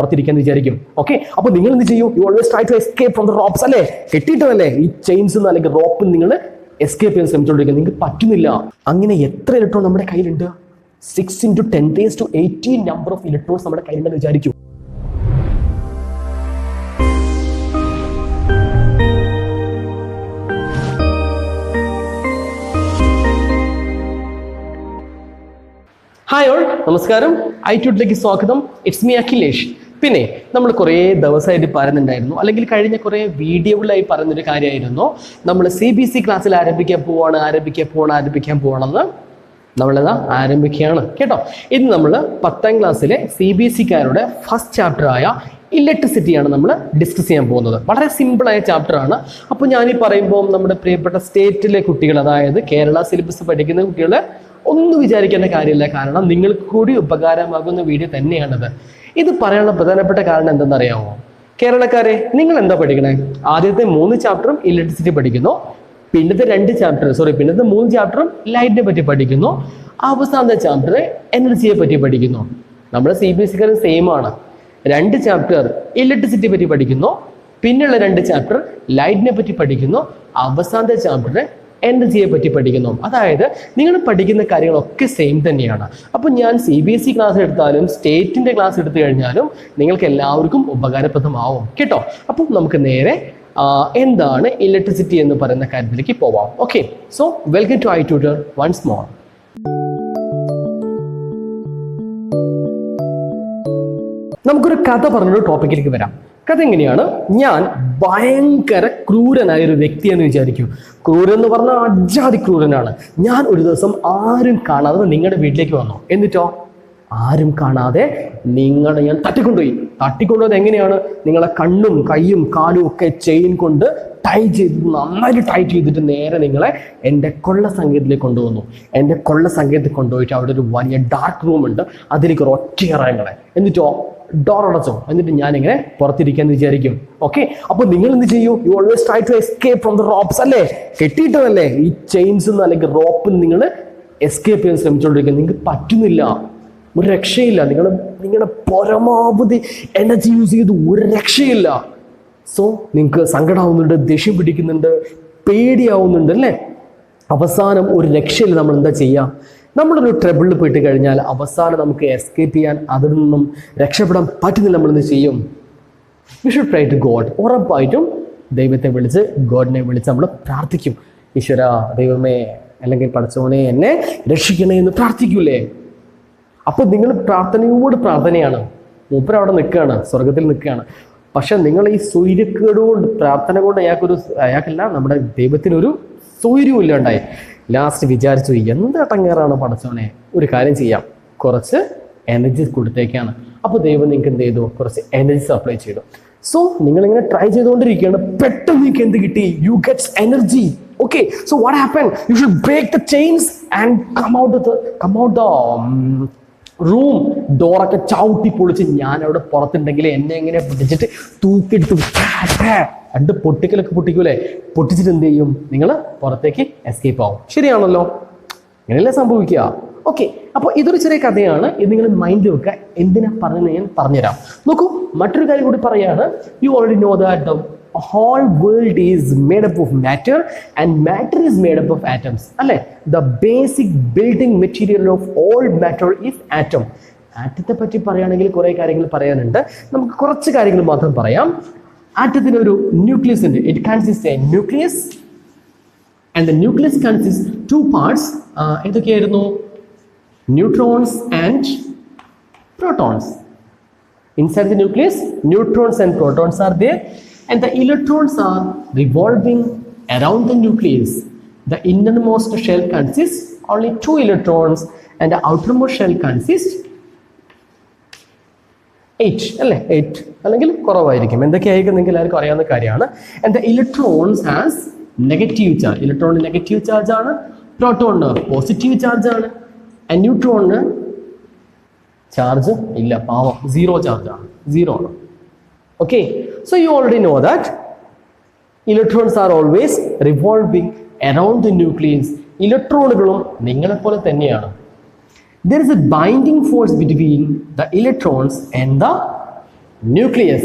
പുറത്തിരിക്കാന്ന് വിചാരിക്കും. ഓക്കെ, അപ്പൊ നിങ്ങൾ എന്ത് ചെയ്യും? You always try to escape from the ropes അല്ലേ? കെട്ടിയിട്ടതല്ലേ ഈ ചെയിൻസ് അല്ലെങ്കിൽ റോപ്പിൽ നിങ്ങൾ എസ്കേപ്പ് ചെയ്യാൻ ശ്രമിച്ചുകൊണ്ടിരിക്കുക. നിങ്ങൾക്ക് പറ്റുന്നില്ല. അങ്ങനെ എത്ര ഇലക്ട്രോൺ നമ്മുടെ കയ്യിലുണ്ട്? 6 × 10⁻18 നമ്പർ ഓഫ് ഇലക്ട്രോൺസ് നമ്മുടെ കയ്യിലുണ്ടെന്ന് വിചാരിക്കും. ഹായ് ഓൾ, നമസ്കാരം. ഐറ്റ്യൂഡിലേക്ക് സ്വാഗതം. It's me Akhilesh. പിന്നെ നമ്മൾ കുറേ ദിവസമായിട്ട് പറയുന്നുണ്ടായിരുന്നു, അല്ലെങ്കിൽ കഴിഞ്ഞ കുറേ വീഡിയോകളിലായി പറയുന്നൊരു കാര്യമായിരുന്നു, നമ്മൾ CBSE ക്ലാസ്സിൽ ആരംഭിക്കാൻ പോവാണെന്ന്. നമ്മളിതാ ആരംഭിക്കുകയാണ് കേട്ടോ. ഇന്ന് നമ്മൾ 10ാം ക്ലാസ്സിലെ CBSEക്കാരുടെ ഫസ്റ്റ് ചാപ്റ്ററായ ഇലക്ട്രിസിറ്റിയാണ് നമ്മൾ ഡിസ്കസ് ചെയ്യാൻ പോകുന്നത്. വളരെ സിമ്പിളായ ചാപ്റ്ററാണ്. അപ്പോൾ ഞാനീ പറയുമ്പോൾ നമ്മുടെ പ്രിയപ്പെട്ട സ്റ്റേറ്റിലെ കുട്ടികൾ, അതായത് കേരള സിലബസ് പഠിക്കുന്ന കുട്ടികൾ ഒന്നും വിചാരിക്കേണ്ട കാര്യമില്ല. കാരണം നിങ്ങൾക്ക് കൂടി ഉപകാരമാകുന്ന വീഡിയോ തന്നെയാണത്. ഇത് പറയാനുള്ള പ്രധാനപ്പെട്ട കാരണം എന്തെന്നറിയാമോ? കേരളക്കാരെ, നിങ്ങൾ എന്താ പഠിക്കണേ? ആദ്യത്തെ 3 ചാപ്റ്ററും ഇലക്ട്രിസിറ്റി പഠിക്കുന്നു. പിന്നത്തെ 3 ചാപ്റ്ററും ലൈറ്റിനെ പറ്റി പഠിക്കുന്നു. അവസാനത്തെ ചാപ്റ്റർ എനർജിയെ പറ്റി പഠിക്കുന്നു. നമ്മുടെ CBSEക്കാരും സെയിം ആണ്. 2 ചാപ്റ്റർ ഇലക്ട്രിസിറ്റി പറ്റി പഠിക്കുന്നു, പിന്നെയുള്ള 2 ചാപ്റ്റർ ലൈറ്റിനെ പറ്റി പഠിക്കുന്നു, അവസാനത്തെ ചാപ്റ്റർ എനർജിയെ പറ്റി പഠിക്കുന്നു. അതായത് നിങ്ങൾ പഠിക്കുന്ന കാര്യങ്ങളൊക്കെ സെയിം തന്നെയാണ്. അപ്പോൾ ഞാൻ CBSE ക്ലാസ് എടുത്താലും സ്റ്റേറ്റിൻ്റെ ക്ലാസ് എടുത്തു കഴിഞ്ഞാലും നിങ്ങൾക്ക് എല്ലാവർക്കും ഉപകാരപ്രദമാവും കേട്ടോ. അപ്പം നമുക്ക് നേരെ എന്താണ് ഇലക്ട്രിസിറ്റി എന്ന് പറയുന്ന കാര്യത്തിലേക്ക് പോവാം. Okay, so welcome to iTutor once more. നമുക്കൊരു കഥ പറഞ്ഞൊരു ടോപ്പിക്കിലേക്ക് വരാം. കഥ എങ്ങനെയാണ്? ഞാൻ ഭയങ്കര ക്രൂരനായ ഒരു വ്യക്തിയെന്ന് വിചാരിക്കൂ. ക്രൂരൻ എന്ന് പറഞ്ഞാൽ അജാതി ക്രൂരനാണ്. ഞാൻ ഒരു ദിവസം ആരും കാണാതെ നിങ്ങളുടെ വീട്ടിലേക്ക് വന്നു. എന്നിട്ടോ ആരും കാണാതെ നിങ്ങളെ ഞാൻ തട്ടിക്കൊണ്ടുപോയത് എങ്ങനെയാണ്? നിങ്ങളെ കണ്ണും കൈയും കാലും ഒക്കെ ചെയിൻ കൊണ്ട് നന്നായിട്ട് ടൈറ്റ് ചെയ്തിട്ട് നേരെ നിങ്ങളെ എൻ്റെ കൊള്ള സംഗീതത്തിലേക്ക് കൊണ്ടുവന്നു. എൻ്റെ കൊള്ള സംഗീതത്തിൽ കൊണ്ടുപോയിട്ട് അവിടെ ഒരു വലിയ ഡാർക്ക് റൂം ഉണ്ട്. അതിലേക്ക് ഒരു ഒറ്റയറങ്ങളെ, എന്നിട്ടോ ഡോർ അടച്ചോ. എന്നിട്ട് ഞാനിങ്ങനെ പുറത്തിരിക്കാന്ന് വിചാരിക്കും. ഓക്കെ, അപ്പൊ നിങ്ങൾ എന്ത് ചെയ്യും? You always try to escape from the ropes അല്ലേ? കെട്ടിയിട്ടതല്ലേ ഈ ചെയിൻസ് അല്ലെങ്കിൽ റോപ്പിൽ നിങ്ങൾ എസ്കേപ്പ് ചെയ്യാൻ ശ്രമിച്ചുകൊണ്ടിരിക്കുക. നിങ്ങൾക്ക് പറ്റുന്നില്ല, ഒരു രക്ഷയില്ല. നിങ്ങളുടെ പരമാവധി എനർജി യൂസ് ചെയ്ത് ഒരു രക്ഷയില്ല. സോ നിങ്ങൾക്ക് സങ്കടമാവുന്നുണ്ട്, ദേഷ്യം പിടിക്കുന്നുണ്ട്, പേടിയാവുന്നുണ്ട് അല്ലേ? അവസാനം ഒരു രക്ഷയില്ല. നമ്മൾ എന്താ ചെയ്യുക? നമ്മളൊരു ട്രബിളിൽ പോയിട്ട് കഴിഞ്ഞാൽ അവസാനം നമുക്ക് എസ്കേപ്പ് ചെയ്യാൻ, അതിൽ നിന്നും രക്ഷപ്പെടാൻ പറ്റുന്നില്ല. നമ്മളെന്ത് ചെയ്യും? We should pray to God. ഉറപ്പായിട്ടും ദൈവത്തെ വിളിച്ച്, ഗോഡിനെ വിളിച്ച് നമ്മൾ പ്രാർത്ഥിക്കും. ഈശ്വര, ദൈവമേ, അല്ലെങ്കിൽ പടച്ചോനെ എന്നെ രക്ഷിക്കണേ എന്ന് പ്രാർത്ഥിക്കൂലേ? അപ്പോൾ നിങ്ങൾ പ്രാർത്ഥനയാണ്. മൂപ്പർ അവിടെ നിൽക്കുകയാണ്, സ്വർഗത്തിൽ നിൽക്കുകയാണ്. പക്ഷെ നിങ്ങൾ ഈ സ്വൈര്യക്കേടുകൊണ്ട്, പ്രാർത്ഥന കൊണ്ട് അയാൾക്കല്ല, നമ്മുടെ ദൈവത്തിനൊരു സ്വൈര്യവും ഇല്ലാണ്ടായി. ലാസ്റ്റ് വിചാരിച്ചു, എന്തടങ്ങേറാണ് പടച്ചോനെ, ഒരു കാര്യം ചെയ്യാം, കുറച്ച് എനർജി കൊടുത്തേക്കാണ്. അപ്പോൾ ദൈവം നിങ്ങൾക്ക് എന്ത് ചെയ്തു? കുറച്ച് എനർജി സപ്ലൈ ചെയ്തു. സോ നിങ്ങളിങ്ങനെ ട്രൈ ചെയ്തുകൊണ്ടിരിക്കുകയാണ്. പെട്ടെന്ന് നിങ്ങൾക്ക് എന്ത് കിട്ടി? You gets energy. Okay, so what happen? You should break the chains and come out the room. ഡോറൊക്കെ ചവിട്ടി പൊളിച്ച് ഞാൻ അവിടെ പുറത്തുണ്ടെങ്കിൽ എന്നെ എങ്ങനെ പിടിച്ചിട്ട് തൂക്കിയെടുത്ത് 2 പൊട്ടിക്കലൊക്കെ പൊട്ടിക്കൂലേ? പൊട്ടിച്ചിട്ട് എന്ത് ചെയ്യും? നിങ്ങൾ പുറത്തേക്ക് എസ്കേപ്പ് ആവും. ശരിയാണല്ലോ? ഇങ്ങനെയല്ലേ സംഭവിക്കുക? ഓക്കെ, അപ്പോൾ ഇതൊരു ചെറിയ കഥയാണ്. ഇത് നിങ്ങൾ മൈൻഡിൽ വെക്കുക. എന്തിനാ പറഞ്ഞത് ഞാൻ പറഞ്ഞുതരാം. നോക്കൂ, മറ്റൊരു കാര്യം കൂടി പറയാണ്. U already know that the whole world is made up of matter and matter is made up of atoms. അല്ലേ? The basic building material of all matter is atom. ആറ്റത്തെ പറ്റി പറയുകയാണെങ്കിൽ കുറേ കാര്യങ്ങൾ പറയാനുണ്ട്. നമുക്ക് കുറച്ച് കാര്യങ്ങൾ മാത്രം പറയാം. ആറ്റത്തിന് ഒരു ന്യൂക്ലിയസ് ഉണ്ട്. It consist A nucleus and the nucleus consist 2 parts. എന്തൊക്കെയായിരുന്നു? Neutrons and protons. Inside the nucleus, neutrons and protons are there, and the electrons are revolving around the nucleus. The innermost shell consists only 2 electrons, and the outermost shell consists 8. അല്ലേ? 8 അല്ലെങ്കിൽ കുറവായിരിക്കും. എന്തൊക്കെയായിരിക്കും നിങ്ങൾക്ക് എല്ലാവർക്കും അറിയാവുന്ന കാര്യമാണ്. And the electrons has negative charge. ഇലക്ട്രോണിന് negative charge ആണ്, പ്രോട്ടോണിന് പോസിറ്റീവ് ചാർജ് ആണ്, and ന്യൂട്രോണിന് ചാർജ് ഇല്ല, പാവം, 0 ചാർജാണ്, 0 ആണ്. Okay, so you already know that electrons are always revolving around the nucleus. ഇലക്ട്രോണുകളും നിങ്ങളെപ്പോലെ തന്നെയാണ്. There is a binding force between the electrons and the Nucleus.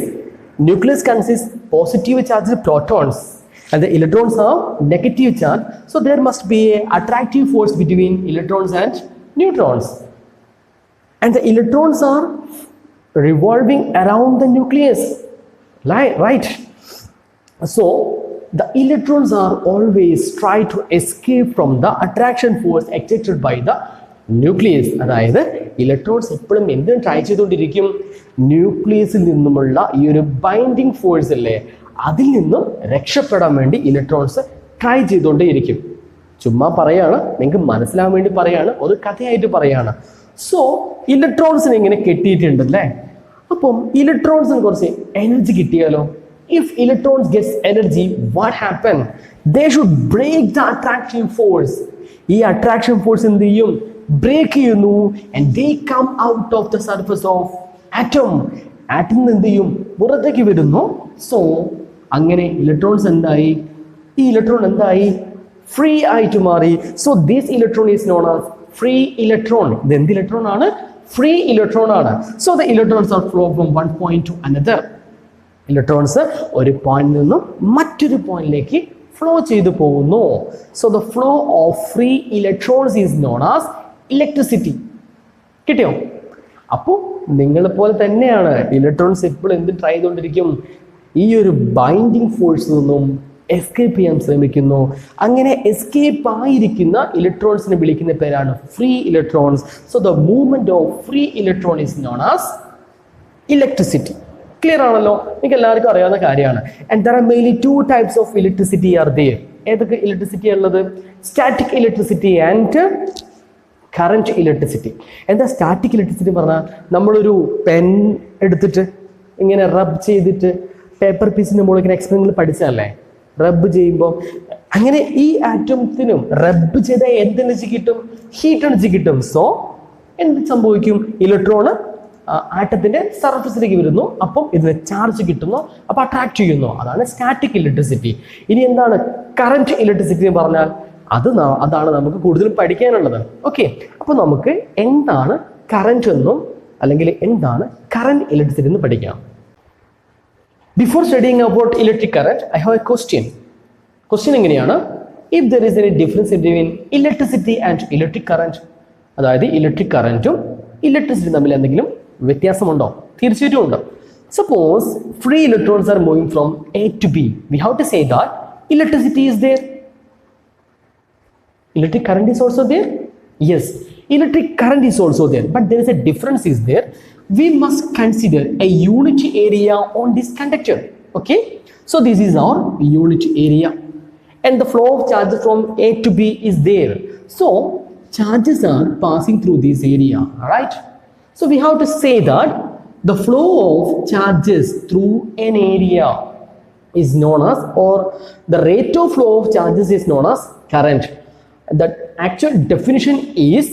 Nucleus consists positive charged protons and the electrons are negative charge. So there must be an attractive force between electrons and neutrons. And the electrons are revolving around the nucleus. Right? So the electrons are always try to escape from the attraction force exerted by the nucleus. അതായത് electrons എപ്പോഴും എന്തും try ചെയ്തുകൊണ്ടിരിക്കും, ന്യൂക്ലിയസിൽ നിന്നുമുള്ള ഈ ഒരു binding force അല്ലേ, അതിൽ നിന്നും രക്ഷപ്പെടാൻ വേണ്ടി ഇലക്ട്രോൺസ് ട്രൈ ചെയ്തുകൊണ്ടേയിരിക്കും. ചുമ്മാ പറയാണ്, നിങ്ങൾക്ക് മനസ്സിലാവാൻ വേണ്ടി പറയാണ്, ഒരു കഥയായിട്ട് പറയാണ്. സോ ഇലക്ട്രോൺസിനെ ഇങ്ങനെ കെട്ടിയിട്ടുണ്ടല്ലേ, അപ്പം ഇലക്ട്രോൺസിന് കുറച്ച് എനർജി കിട്ടിയാലോ? If electrons gets energy, what happen? They should break the attraction force. ഈ attraction force എന്ത് ചെയ്യും? ബ്രേക്ക് ചെയ്യുന്നു. And they come out of the surface of atom. Atom എന്ത് ചെയ്യും? പുറത്തേക്ക് വരുന്നു. സോ അങ്ങനെ ഇലക്ട്രോൺസ് എന്തായി? ഈ ഇലക്ട്രോൺ എന്തായി? ഫ്രീ ആയിട്ട് മാറി. So this electron is known as free electron. ഇത് എന്ത് ഇലക്ട്രോൺ ആണ്? ഫ്രീ ഇലക്ട്രോൺ ആണ്. So the electrons are flow from one point two another. Electrons ഒരു പോയിന്റിൽ നിന്നും മറ്റൊരു പോയിന്റിലേക്ക് ഫ്ലോ ചെയ്തു പോകുന്നു. So the flow of free electrons is known as electricity. കിട്ടിയോ? അപ്പോൾ നിങ്ങളെ പോലെ തന്നെയാണ് ഇലക്ട്രോൺസ് എപ്പോഴും എന്ത് ട്രൈ ചെയ്തുകൊണ്ടിരിക്കും? ഈ ഒരു ബൈൻഡിങ് ഫോഴ്സിൽ നിന്നും എസ്കേപ്പ് ചെയ്യാൻ ശ്രമിക്കുന്നു. അങ്ങനെ എസ്കേപ്പ് ആയിരിക്കുന്ന ഇലക്ട്രോൺസിനെ വിളിക്കുന്ന പേരാണ് free electrons. So the movement of free electron is known as electricity. Clear ആണല്ലോ? നിങ്ങൾക്ക് എല്ലാവർക്കും അറിയാവുന്ന കാര്യമാണ്. And there are mainly two types of electricity R there. ഏതൊക്കെ ഇലക്ട്രിസിറ്റി ഉള്ളത്? Static electricity and current electricity. എന്താ സ്റ്റാറ്റിക് ഇലക്ട്രിസിറ്റി പറഞ്ഞാൽ? നമ്മളൊരു പെൻ എടുത്തിട്ട് ഇങ്ങനെ റബ്ബ് ചെയ്തിട്ട് പേപ്പർ പീസിൻ്റെ മുകളിൽ ഇങ്ങനെ എക്സ്പെരിമെന്റിൽ പഠിച്ചതല്ലേ, റബ്ബ് ചെയ്യുമ്പോൾ അങ്ങനെ ഈ ആറ്റത്തിനും റബ്ബ് ചെയ്താൽ എന്ത് എനർജി കിട്ടും? ഹീറ്റ് എനർജി കിട്ടും. സോ എന്ത് സംഭവിക്കും? ഇലക്ട്രോണ് ആറ്റത്തിന്റെ സർഫസിലേക്ക് വരുന്നു, അപ്പം ഇതിന് ചാർജ് കിട്ടുന്നു, അപ്പം അട്രാക്ട് ചെയ്യുന്നു. അതാണ് സ്റ്റാറ്റിക് ഇലക്ട്രിസിറ്റി. ഇനി എന്താണ് കറന്റ് ഇലക്ട്രിസിറ്റി എന്ന് പറഞ്ഞാൽ? അതാണ് നമുക്ക് കൂടുതലും പഠിക്കാനുള്ളത്. ഓക്കെ, അപ്പോൾ നമുക്ക് എന്താണ് കറന്റ് എന്നും അല്ലെങ്കിൽ എന്താണ് കറന്റ് ഇലക്ട്രിസിറ്റി എന്ന് പഠിക്കാം. Before studying about electric current, I have a question. Question എങ്ങനെയാണ്? If there is any difference between electricity and electric current, അതായത് ഇലക്ട്രിക് കറന്റും ഇലക്ട്രിസിറ്റി തമ്മിൽ എന്തെങ്കിലും വ്യത്യാസമുണ്ടോ? തീർച്ചയായിട്ടും ഉണ്ട്. Suppose free electrons are moving from A to B, we have to say that electricity is there. Electric current is also there? Yes, electric current is also there, but there is a difference is there. We must consider a unit area on this conductor. Okay, so this is our unit area and the flow of charges from A to B is there. So charges are passing through this area, right? So we have to say that the flow of charges through an area is known as, or the rate of flow of charges is known as current. The actual definition is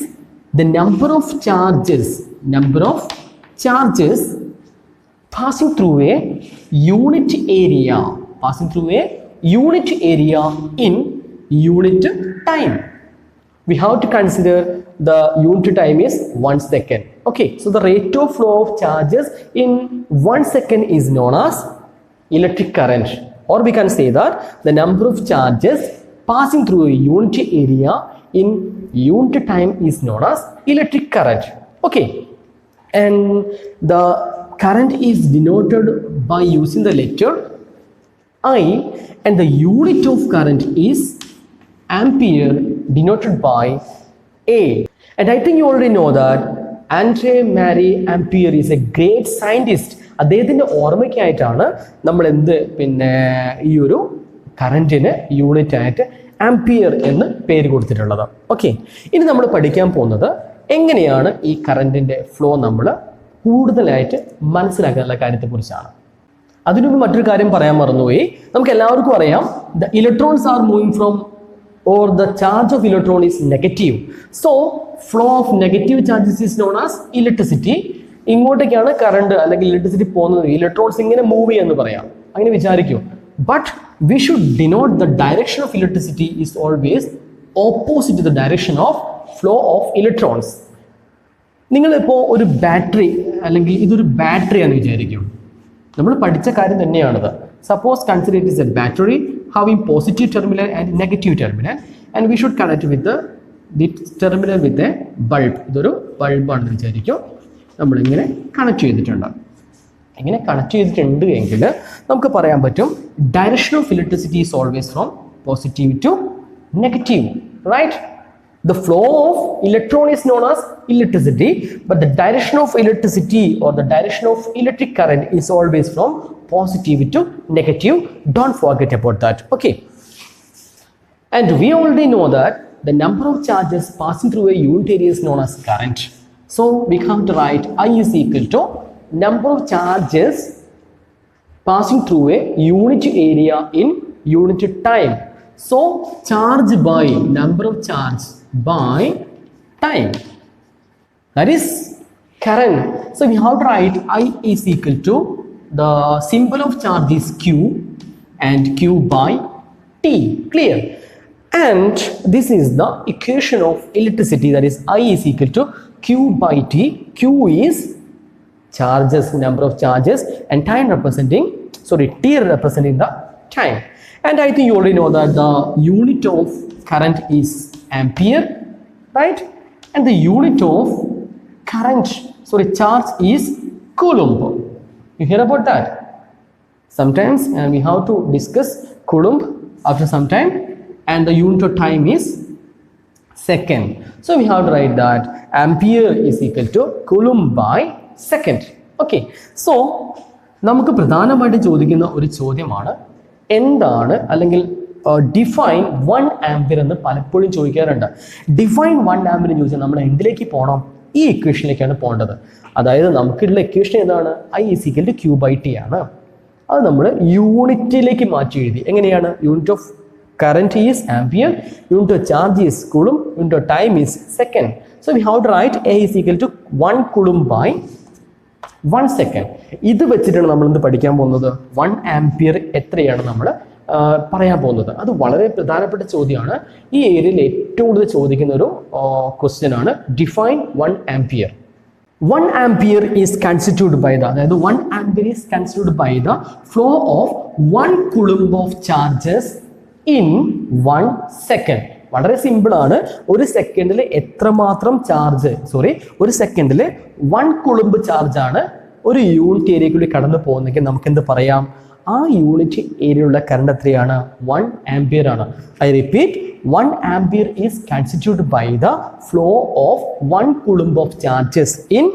the number of charges passing through a unit area, in unit time. We have to consider the unit time is 1 second. Okay, so the rate of flow of charges in 1 second is known as electric current, or we can say that the number of charges passing through a unit area in unit time is known as electric current. Okay, and the current is denoted by using the letter I, and the unit of current is ampere, denoted by A. And I think you already know that Andre Marie Ampere is a great scientist. അദ്ദേഹത്തിൻ്റെ ഓർമ്മയ്ക്കായിട്ടാണ് നമ്മൾ ഈ ഒരു കറൻറ്റിന് unit ആയിട്ട് ampere എന്ന് പേര് കൊടുത്തിട്ടുള്ളത്. Okay, ഇനി നമ്മൾ പഠിക്കാൻ പോകുന്നത് എങ്ങനെയാണ് ഈ കറൻറ്റിൻ്റെ ഫ്ലോ നമ്മൾ കൂടുതലായിട്ട് മനസ്സിലാക്കാനുള്ള കാര്യത്തെക്കുറിച്ചാണ്. അതിനുമുമ്പ് മറ്റൊരു കാര്യം പറയാൻ മറന്നുപോയി. നമുക്ക് എല്ലാവർക്കും അറിയാം, the electrons are moving from, or the charge of electron is negative. So flow of negative charges is known as electricity. ഇങ്ങോട്ടേക്കാണ് കറണ്ട് അല്ലെങ്കിൽ ഇലക്ട്രിസിറ്റി പോകുന്നത്. ഇലക്ട്രോൺസ് ഇങ്ങനെ മൂവ് ചെയ്യാന്ന് പറയാം, അങ്ങനെ വിചാരിക്കൂ. But we should denote the direction of electricity is always opposite to the direction of flow of electrons. നിങ്ങളിപ്പോൾ ഒരു ബാറ്ററി, അല്ലെങ്കിൽ ഇതൊരു ബാറ്ററി ആണെന്ന് വിചാരിക്കും. നമ്മൾ പഠിച്ച കാര്യം തന്നെയാണത്. Suppose consider it is A battery having positive terminal and negative terminal and we should connect with the terminal with a bulb. ഇതൊരു ബൾബാണെന്ന് വിചാരിക്കും. നമ്മളിങ്ങനെ കണക്ട് ചെയ്തിട്ടുണ്ട്. ഇങ്ങനെ കണക്ട് ചെയ്തിട്ടുണ്ട് എങ്കിൽ നമുക്ക് പറയാൻ പറ്റും direction of electricity is always from positive to negative, right? The flow of electron is known as electricity, but the direction of electricity or the direction of electric current is always from positive to negative. Don't forget about that. Okay. And we already know that the number of charges passing through a unit area is known as current. So we have to write I is equal to number of charges passing through a unit area in unit time. So charge by number of charge by time, that is current. So we have to write I is equal to the symbol of charge is Q and Q by T. Clear? And this is the equation of electricity, that is I is equal to Q by T. Q is charges, number of charges, and time representing, sorry, T representing the time. And I think you already know that the unit of current is ampere, right? And the unit of current, sorry, charge is coulomb. You hear about that? Sometimes we have to discuss coulomb after some time, and the unit of time is second. So we have to write that ampere is equal to coulomb by second. Okay. So നമുക്ക് പ്രധാനമായിട്ട് ചോദിക്കുന്ന ഒരു ചോദ്യമാണ് എന്താണ് അല്ലെങ്കിൽ define 1 ampere എന്ന് പലപ്പോഴും ചോദിക്കാറുണ്ട്. ഡിഫൈൻ 1 ആംപിയർ ചോദിച്ചാൽ നമ്മൾ എന്തിലേക്ക് പോകണം? ഈ ഇക്വേഷനിലേക്കാണ് പോകേണ്ടത്. അതായത് നമുക്കുള്ള ഇക്വേഷൻ ഏതാണ്? I is equal to Q by T ആണ്. അത് നമ്മൾ യൂണിറ്റിലേക്ക് മാറ്റി എഴുതി. എങ്ങനെയാണ്? Unit of current is ampere, unit of charge is coulomb, unit of time is second. So we have to write A is equal to 1 coulomb by 1 second. ഇത് വെച്ചിട്ടാണ് നമ്മൾ ഇന്ന് പഠിക്കാൻ പോകുന്നത് 1 ആംപിയർ എത്രയാണ് നമ്മൾ പറയാൻ പോകുന്നത്. അത് വളരെ പ്രധാനപ്പെട്ട ചോദ്യമാണ്. ഈ ഏരിയയിൽ ഏറ്റവും കൂടുതൽ ചോദിക്കുന്ന ഒരു ക്വസ്റ്റ്യൻ ആണ് define 1 ampere. 1 ampere is constitute by the, അതായത് 1 ampere is constitute by the flow of 1 coulomb of charges in 1 second. വളരെ സിമ്പിൾ ആണ്. ഒരു സെക്കൻഡിൽ എത്രമാത്രം ചാർജ്, ഒരു സെക്കൻഡിൽ 1 കൂളംബ് ചാർജ് ആണ് ഒരു യൂണിറ്റ് ഏരിയയിലൂടെ കടന്നു പോകുന്നെങ്കിൽ നമുക്ക് എന്ത് പറയാം? ആ യൂണിറ്റ് ഏരിയയിലുള്ള കറണ്ട് എത്രയാണ്? 1 ആംപിയർ ആണ്. I repeat, 1 ampere is constitute by the flow of 1 coulomb of charges in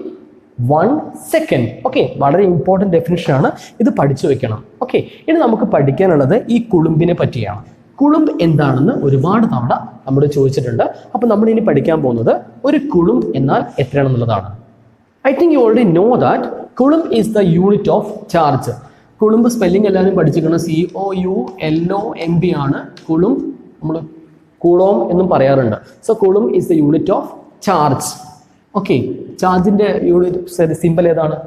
1 second. Okay, വളരെ ഇമ്പോർട്ടൻറ്റ് ഡെഫിനിഷൻ ആണ്, ഇത് പഠിച്ചു വെക്കണം. ഓക്കെ, ഇനി നമുക്ക് പഠിക്കാനുള്ളത് ഈ കുളുമ്പിനെ പറ്റിയാണ്. കുളുംബ് എന്താണെന്ന് ഒരുപാട് തവണ നമ്മൾ ചോദിച്ചിട്ടുണ്ട്. അപ്പോൾ നമ്മൾ ഇനി പഠിക്കാൻ പോകുന്നത് ഒരു കുളുംബ് എന്നാൽ എത്രയാണെന്നുള്ളതാണ്. I think you already know that coulomb is the unit of charge. Coulomb spelling എല്ലാവരും പഠിച്ചിരിക്കണം. COULOMB ആണ് കുളുംബ്. നമ്മൾ കൂളോം എന്നും പറയാറുണ്ട്. So coulomb is the unit of charge. Okay, ചാർജിൻ്റെ യൂണിറ്റ് സിമ്പൽ ഏതാണ്?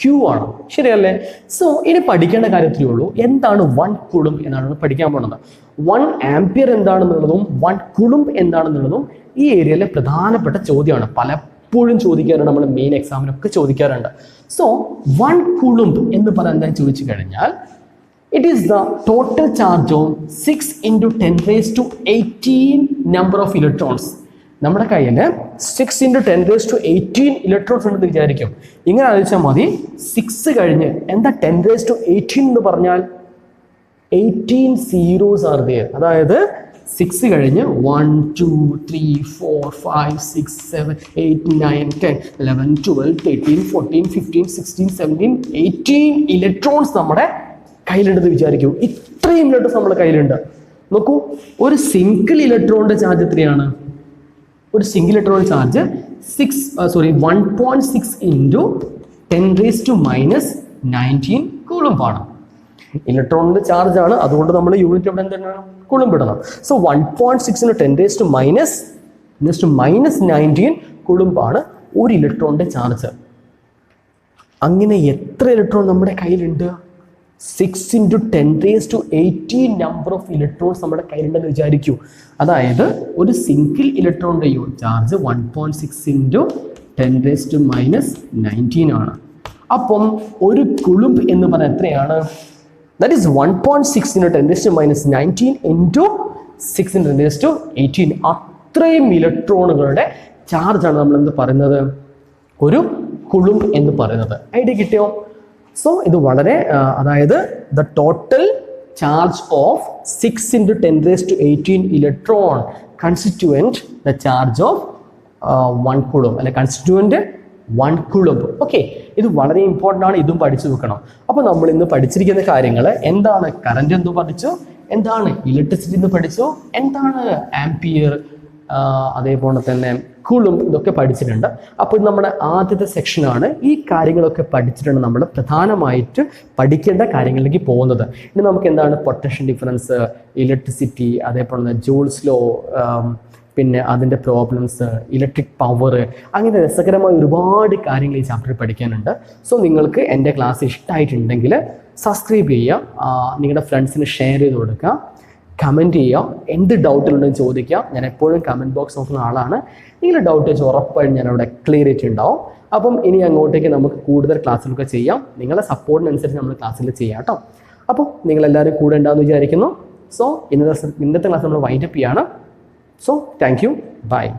Q ആണ്. ശരിയല്ലേ? സോ ഇനി പഠിക്കേണ്ട കാര്യത്തിലേ ഉള്ളൂ എന്താണ് 1 കൂളുംബ് എന്നാണ് പഠിക്കാൻ പോകുന്നത്. 1 ആംപിയർ എന്താണെന്നുള്ളതും 1 കൂളുംബ് എന്താണെന്നുള്ളതും ഈ ഏരിയയിലെ പ്രധാനപ്പെട്ട ചോദ്യമാണ്. പലപ്പോഴും ചോദിക്കാറുണ്ട്, നമ്മൾ മെയിൻ എക്സാമിനൊക്കെ ചോദിക്കാറുണ്ട്. സോ 1 കൂളുംബ് എന്ന് പറയാൻ എന്താ ചോദിച്ചു കഴിഞ്ഞാൽ it is the total charge on 6 × 10⁻18 number of electrons. നമ്മുടെ കയ്യിൽ 6 × 10⁻18 ഇലക്ട്രോൺസ് ഉണ്ടെന്ന് വിചാരിക്കും. ഇങ്ങനെ ആലോചിച്ചാൽ മതി. 6 കഴിഞ്ഞ് എന്താ 10⁻18 എന്ന് പറഞ്ഞാൽ 18 സീറോസ് ആർ ദെയർ. അതായത് 6 കഴിഞ്ഞ് 1 2 3 4 5 6 7 8 9 10 11 12 13 14 15 16 17 18 ഇലക്ട്രോൺസ് നമ്മുടെ കയ്യിലുണ്ടെന്ന് വിചാരിക്കൂ. ഇത്രയും ഇലക്ട്രോൺസ് നമ്മുടെ കയ്യിലുണ്ട്. നോക്കൂ, ഒരു സിംഗിൾ ഇലക്ട്രോണിന്റെ ചാർജ് എത്രയാണ്? ഒരു സിംഗിൾ ഇലക്ട്രോൺ ചാർജ് 1.6 × 10⁻⁻19 കൂളുംബ് ആണ്. ഇലക്ട്രോണിന്റെ ചാർജ് ആണ്, അതുകൊണ്ട് നമ്മൾ യൂണിറ്റ് എവിടെ എന്താണ്? കൂളുംബ് ഇടണം. സോ 1.6 × 10⁻⁻19 കൂളുംബ് ആണ് ഒരു ഇലക്ട്രോണിന്റെ ചാർജ്. അങ്ങനെ എത്ര ഇലക്ട്രോൺ നമ്മുടെ കയ്യിലുണ്ട്? 6 × 10⁻18 നമ്പർ ഓഫ് ഇലക്ട്രോൺസ് നമ്മുടെ കയ്യിലുണ്ടെന്ന് വിചാരിക്കൂ. അതായത് ഒരു സിംഗിൾ ഇലക്ട്രോണിന്റെ ചാർജ് 1.6 × 10⁻⁻19 ആണ്. അപ്പം ഒരു കുളുംബ് എന്ന് പറഞ്ഞാൽ എത്രയാണ്? That is 1.6 × 10⁻19 into 6 × 10⁻18. അത്രയും ഇലക്ട്രോണുകളുടെ ചാർജാണ് നമ്മൾ എന്ത് പറയുന്നത്, ഒരു കുളുംബ് എന്ന് പറയുന്നത്. ഐഡിയ കിട്ടിയോ? സോ ഇത് വളരെ അതായത് the total charge of 6 × 10⁻18 electron constituent the charge of 1 coulomb അല്ലെ കൺസ്റ്റിറ്റ്യൂവൻറ്റ് 1 കുളുംബ്. ഓക്കെ, ഇത് വളരെ ഇമ്പോർട്ടൻ്റ് ആണ്, ഇതും പഠിച്ചു വെക്കണം. അപ്പോൾ നമ്മൾ ഇന്ന് പഠിച്ചിരിക്കുന്ന കാര്യങ്ങൾ എന്താണ്? കറണ്ട് എന്ന് പഠിച്ചു, എന്താണ് ഇലക്ട്രിസിറ്റി എന്ന് പഠിച്ചു, എന്താണ് ആംപിയർ, അതേപോലെ തന്നെ കുളുംബ്, ഇതൊക്കെ പഠിച്ചിട്ടുണ്ട്. അപ്പോൾ ഇത് നമ്മുടെ ആദ്യത്തെ സെക്ഷനാണ്. ഈ കാര്യങ്ങളൊക്കെ പഠിച്ചിട്ടുണ്ട് നമ്മൾ പ്രധാനമായിട്ട് പഠിക്കേണ്ട കാര്യങ്ങളിലേക്ക് പോകുന്നത്. ഇനി നമുക്ക് എന്താണ് പൊട്ടൻഷ്യൽ ഡിഫറൻസ്, ഇലക്ട്രിസിറ്റി, അതേപോലെ തന്നെ ജൂൾസ് ലോ, പിന്നെ അതിൻ്റെ പ്രോബ്ലംസ്, ഇലക്ട്രിക് പവർ, അങ്ങനെ രസകരമായ ഒരുപാട് കാര്യങ്ങൾ ഈ ചാപ്റ്ററിൽ പഠിക്കാനുണ്ട്. സോ നിങ്ങൾക്ക് എൻ്റെ ക്ലാസ് ഇഷ്ടമായിട്ടുണ്ടെങ്കിൽ സബ്സ്ക്രൈബ് ചെയ്യുക, നിങ്ങളുടെ ഫ്രണ്ട്സിന് ഷെയർ ചെയ്ത് കൊടുക്കുക, കമൻറ്റ് ചെയ്യുക, എന്ത് ഡൗട്ടിലുണ്ടെന്ന് ചോദിക്കുക. ഞാൻ എപ്പോഴും കമൻറ്റ് ബോക്സ് നോക്കുന്ന ആളാണ്. നിങ്ങളുടെ ഡൗട്ട് വെച്ച് ഉറപ്പായിട്ടും ഞാൻ അവിടെ ക്ലിയർ ചെയ്തിട്ടുണ്ടാവും. അപ്പം ഇനി അങ്ങോട്ടേക്ക് നമുക്ക് കൂടുതൽ ക്ലാസ്സുകളൊക്കെ ചെയ്യാം. നിങ്ങളുടെ സപ്പോർട്ടിനനുസരിച്ച് നമ്മൾ ക്ലാസ്സിൽ ചെയ്യാം കേട്ടോ. അപ്പോൾ നിങ്ങളെല്ലാവരും കൂടെ ഉണ്ടാകുമെന്ന് വിചാരിക്കുന്നു. സോ ഇന്നത്തെ ക്ലാസ് നമ്മൾ വൈൻഡപ്പ് ചെയ്യാണ്. So, thank you. Bye.